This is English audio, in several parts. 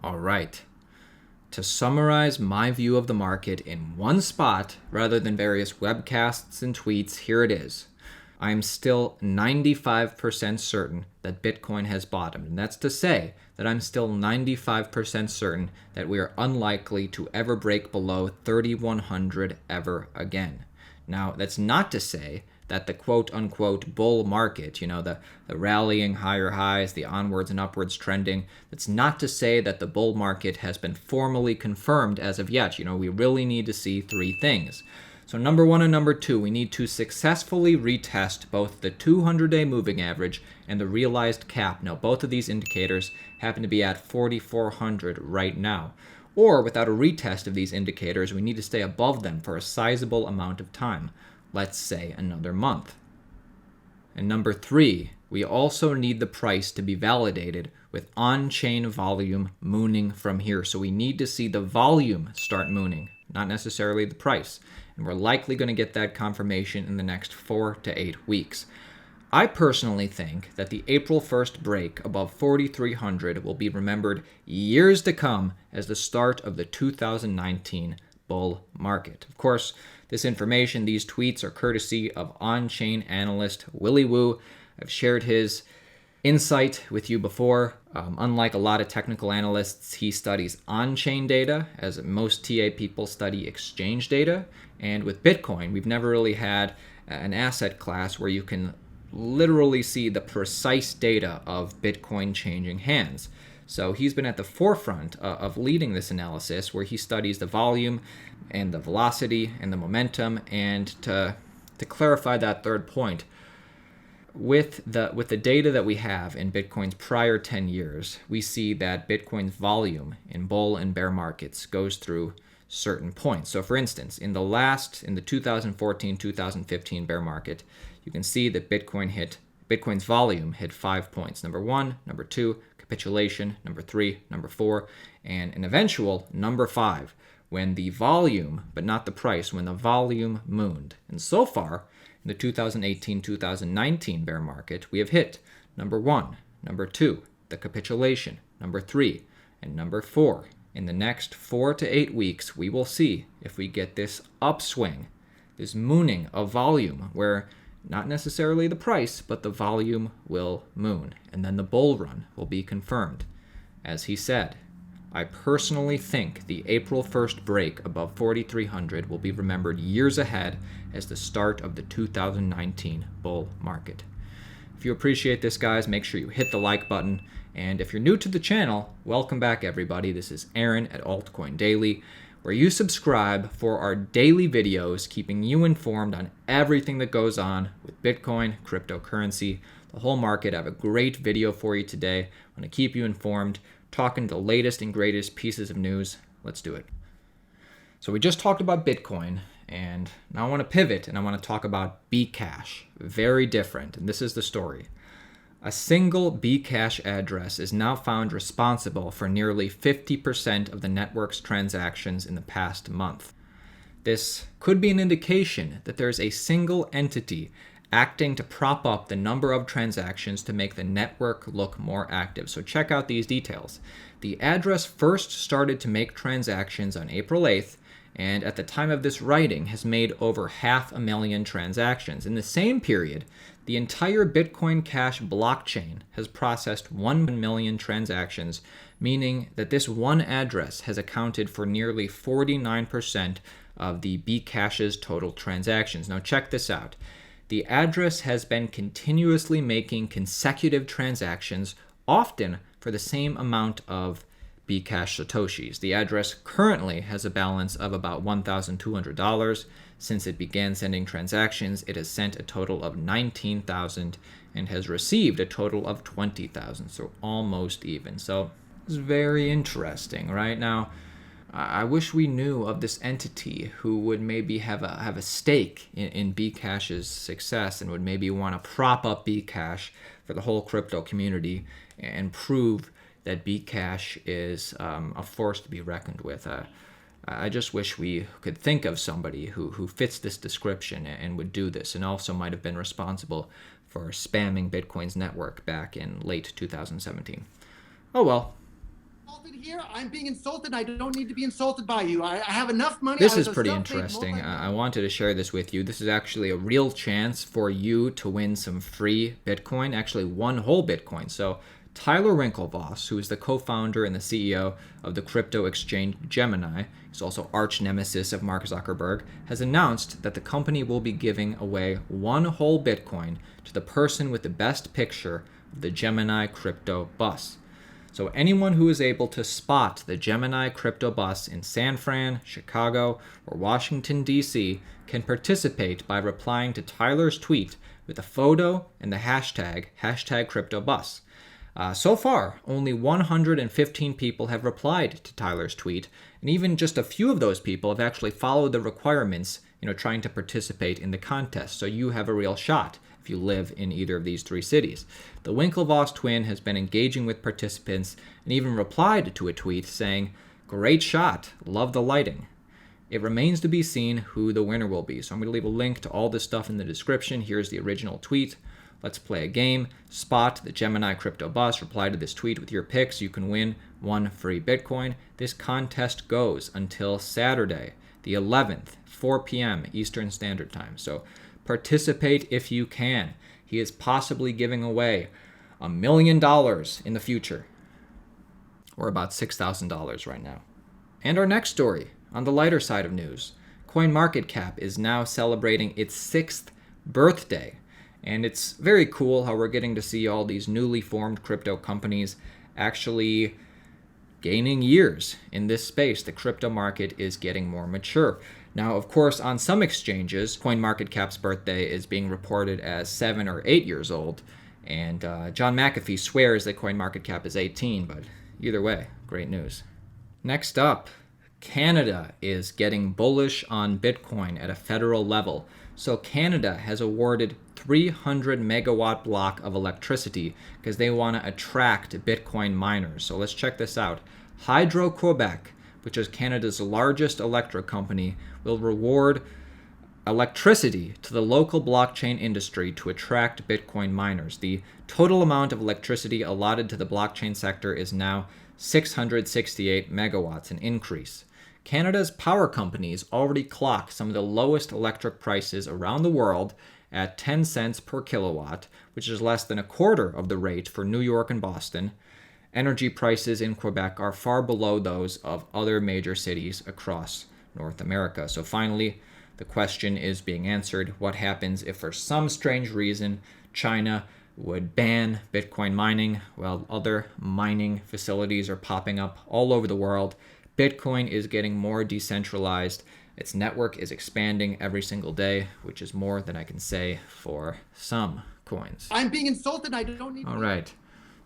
All right. To summarize my view of the market in one spot, rather than various webcasts and tweets, here it is. I'm still 95% certain that Bitcoin has bottomed. And that's to say that I'm still 95% certain that we are unlikely to ever break below 3,100 ever again. Now, that's not to say that the quote-unquote bull market, the rallying higher highs, the onwards and upwards trending, that's not to say that the bull market has been formally confirmed as of yet. We really need to see three things. So number one and number two, we need to successfully retest both the 200-day moving average and the realized cap. Now, both of these indicators happen to be at 4,400 right now. Or without a retest of these indicators, we need to stay above them for a sizable amount of time. Let's say another month. And number three, we also need the price to be validated with on-chain volume mooning from here. So we need to see the volume start mooning, not necessarily the price. And we're likely going to get that confirmation in the next 4 to 8 weeks. I personally think that the April 1st break above 4,300 will be remembered years to come as the start of the 2019 bull market. Of course, this information, these tweets are courtesy of on-chain analyst Willy Woo. I've shared his insight with you before. Unlike a lot of technical analysts, he studies on-chain data, as most TA people study exchange data. And with Bitcoin, we've never really had an asset class where you can literally see the precise data of Bitcoin changing hands. So he's been at the forefront of leading this analysis, where he studies the volume and the velocity and the momentum. And to clarify that third point, with the data that we have in Bitcoin's prior 10 years, we see that Bitcoin's volume in bull and bear markets goes through certain points. So for instance, in the 2014-2015 bear market, you can see that Bitcoin's volume hit 5 points. Number 1, number 2, capitulation, number 3, number 4, and an eventual number 5, when the volume, but not the price, when the volume mooned. And so far, in the 2018-2019 bear market, we have hit number 1, number 2, the capitulation, number 3, and number 4. In the next 4 to 8 weeks, we will see if we get this upswing, this mooning of volume, where not necessarily the price, but the volume will moon, and then the bull run will be confirmed. As he said, I personally think the April 1st break above 4,300 will be remembered years ahead as the start of the 2019 bull market. If you appreciate this, guys, make sure you hit the like button. And if you're new to the channel, welcome back, everybody. This is Aaron at Altcoin Daily, where you subscribe for our daily videos, keeping you informed on everything that goes on with Bitcoin, cryptocurrency, the whole market. I have a great video for you today. I'm going to keep you informed, talking the latest and greatest pieces of news. Let's do it. So we just talked about Bitcoin, and now I want to pivot and I want to talk about Bcash. Very different, and this is the story. A single Bcash address is now found responsible for nearly 50% of the network's transactions in the past month. This could be an indication that there's a single entity acting to prop up the number of transactions to make the network look more active. So check out these details. The address first started to make transactions on April 8th, and at the time of this writing has made over 500,000 transactions. In the same period, the entire Bitcoin Cash blockchain has processed 1 million transactions, meaning that this one address has accounted for nearly 49% of the Bcash's total transactions. Now check this out. The address has been continuously making consecutive transactions, often for the same amount of Bcash Satoshis. The address currently has a balance of about $1,200. Since it began sending transactions, it has sent a total of 19,000 and has received a total of 20,000, so almost even. So it's very interesting, right? Now, I wish we knew of this entity who would maybe have a stake in Bcash's success and would maybe want to prop up Bcash for the whole crypto community and prove that Bcash is a force to be reckoned with. I just wish we could think of somebody who fits this description and would do this, and also might have been responsible for spamming Bitcoin's network back in late 2017. Oh well. Here, I'm being insulted. I don't need to be insulted by you. I have enough money. This is pretty interesting. I wanted to share this with you. This is actually a real chance for you to win some free Bitcoin, actually one whole Bitcoin. So Tyler Winklevoss, who is the co-founder and the CEO of the crypto exchange Gemini, he's also arch nemesis of Mark Zuckerberg, has announced that the company will be giving away one whole Bitcoin to the person with the best picture of the Gemini crypto bus. So anyone who is able to spot the Gemini crypto bus in San Fran, Chicago, or Washington, D.C. can participate by replying to Tyler's tweet with a photo and the hashtag #CryptoBus. So far, only 115 people have replied to Tyler's tweet, and even just a few of those people have actually followed the requirements, trying to participate in the contest. So you have a real shot if you live in either of these three cities. The Winklevoss twin has been engaging with participants and even replied to a tweet saying, "Great shot, love the lighting." It remains to be seen who the winner will be. So I'm going to leave a link to all this stuff in the description. Here's the original tweet. Let's play a game. Spot the Gemini crypto bus. Reply to this tweet with your picks. You can win one free Bitcoin. This contest goes until Saturday, the 11th, 4 p.m. Eastern Standard Time. So participate if you can. He is possibly giving away $1 million in the future, or about $6,000 right now. And our next story, on the lighter side of news, CoinMarketCap is now celebrating its 6th birthday. And it's very cool how we're getting to see all these newly formed crypto companies actually gaining years in this space. The crypto market is getting more mature. Now, of course, on some exchanges, CoinMarketCap's birthday is being reported as 7 or 8 years old. And John McAfee swears that CoinMarketCap is 18, but either way, great news. Next up, Canada is getting bullish on Bitcoin at a federal level. So Canada has awarded 300 megawatt block of electricity because they want to attract Bitcoin miners. So let's check this out. Hydro-Quebec, which is Canada's largest electric company, will reward electricity to the local blockchain industry to attract Bitcoin miners. The total amount of electricity allotted to the blockchain sector is now 668 megawatts, an increase. Canada's power companies already clock some of the lowest electric prices around the world at 10 cents per kilowatt, which is less than a quarter of the rate for New York and Boston. Energy prices in Quebec are far below those of other major cities across North America. So finally, the question is being answered. What happens if for some strange reason China would ban Bitcoin mining while other mining facilities are popping up all over the world? Bitcoin is getting more decentralized. Its network is expanding every single day, which is more than I can say for some coins. I'm being insulted. I don't need. All right.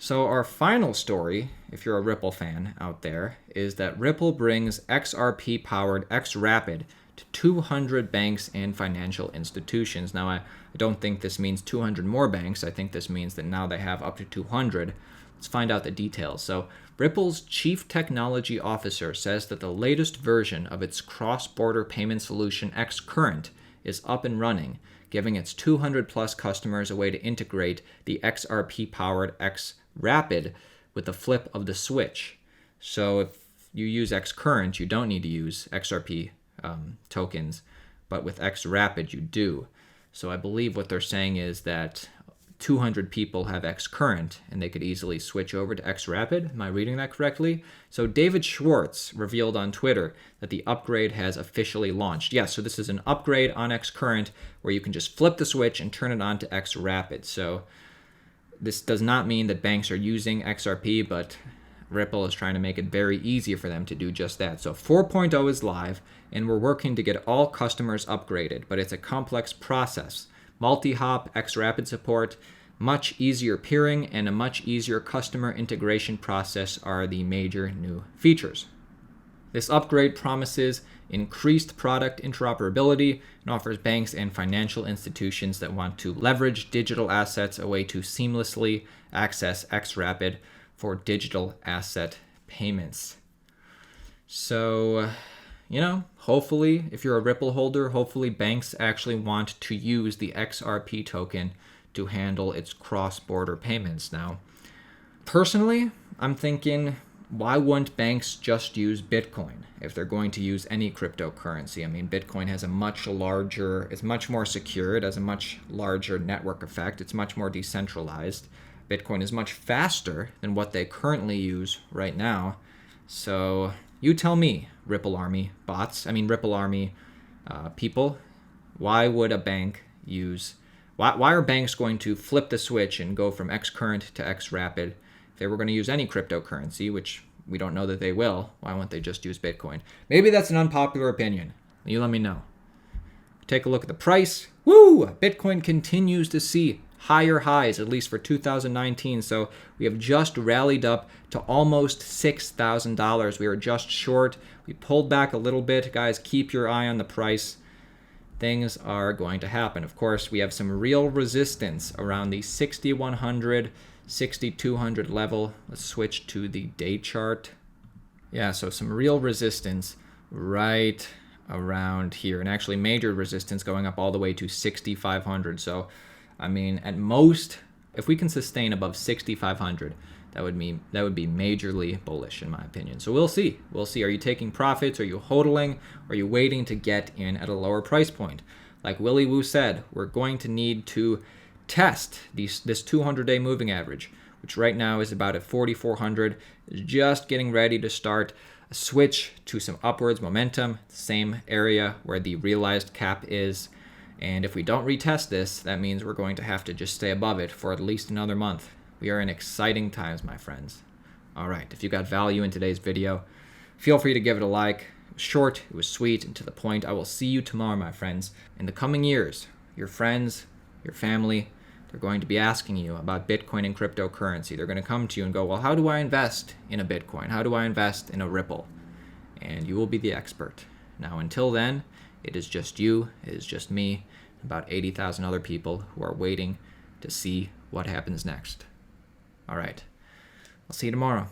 So our final story, if you're a Ripple fan out there, is that Ripple brings XRP-Powered xRapid to 200 banks and financial institutions. Now, I don't think this means 200 more banks. I think this means that now they have up to 200. Let's find out the details. So Ripple's chief technology officer says that the latest version of its cross-border payment solution xCurrent is up and running, giving its 200 plus customers a way to integrate the XRP-powered xRapid with the flip of the switch. So if you use xCurrent, you don't need to use XRP tokens, but with xRapid you do. So I believe what they're saying is that 200 people have xCurrent and they could easily switch over to xRapid. Am I reading that correctly? So David Schwartz revealed on Twitter that the upgrade has officially launched. Yes, so this is an upgrade on xCurrent where you can just flip the switch and turn it on to xRapid. So this does not mean that banks are using XRP, but Ripple is trying to make it very easy for them to do just that. So 4.0 is live, and we're working to get all customers upgraded, but it's a complex process. Multi-hop xRapid support, much easier peering, and a much easier customer integration process are the major new features. This upgrade promises increased product interoperability and offers banks and financial institutions that want to leverage digital assets a way to seamlessly access xRapid for digital asset payments. So, hopefully, if you're a Ripple holder, hopefully banks actually want to use the XRP token to handle its cross-border payments. Now, personally, I'm thinking why wouldn't banks just use Bitcoin if they're going to use any cryptocurrency? I mean, Bitcoin has a much larger, it's much more secure, it has a much larger network effect, it's much more decentralized. Bitcoin is much faster than what they currently use right now. So you tell me, Ripple Army bots, Ripple Army people, why would a bank use, why are banks going to flip the switch and go from xCurrent to xRapid? If they were going to use any cryptocurrency, which we don't know that they will, why won't they just use Bitcoin? Maybe that's an unpopular opinion. You let me know. Take a look at the price. Woo! Bitcoin continues to see higher highs, at least for 2019. So we have just rallied up to almost $6,000. We are just short. We pulled back a little bit. Guys, keep your eye on the price. Things are going to happen. Of course, we have some real resistance around the 6,100, 6,200 level. Let's switch to the day chart. Yeah, so some real resistance right around here, and actually major resistance going up all the way to 6,500. So at most, if we can sustain above 6,500, that would be majorly bullish in my opinion. So we'll see. Are you taking profits? Are you hodling? Are you waiting to get in at a lower price point? Like Willy Woo said, we're going to need to test this 200-day moving average, which right now is about at 4,400. Is just getting ready to start a switch to some upwards momentum, same area where the realized cap is. And if we don't retest this, that means we're going to have to just stay above it for at least another month. We are in exciting times, my friends. All right, if you got value in today's video, feel free to give it a like. It was short, it was sweet, and to the point. I will see you tomorrow, my friends. In the coming years, your friends, your family, they're going to be asking you about Bitcoin and cryptocurrency. They're going to come to you and go, well, how do I invest in a Bitcoin? How do I invest in a Ripple? And you will be the expert. Now, until then, it is just you, it is just me, about 80,000 other people who are waiting to see what happens next. All right, I'll see you tomorrow.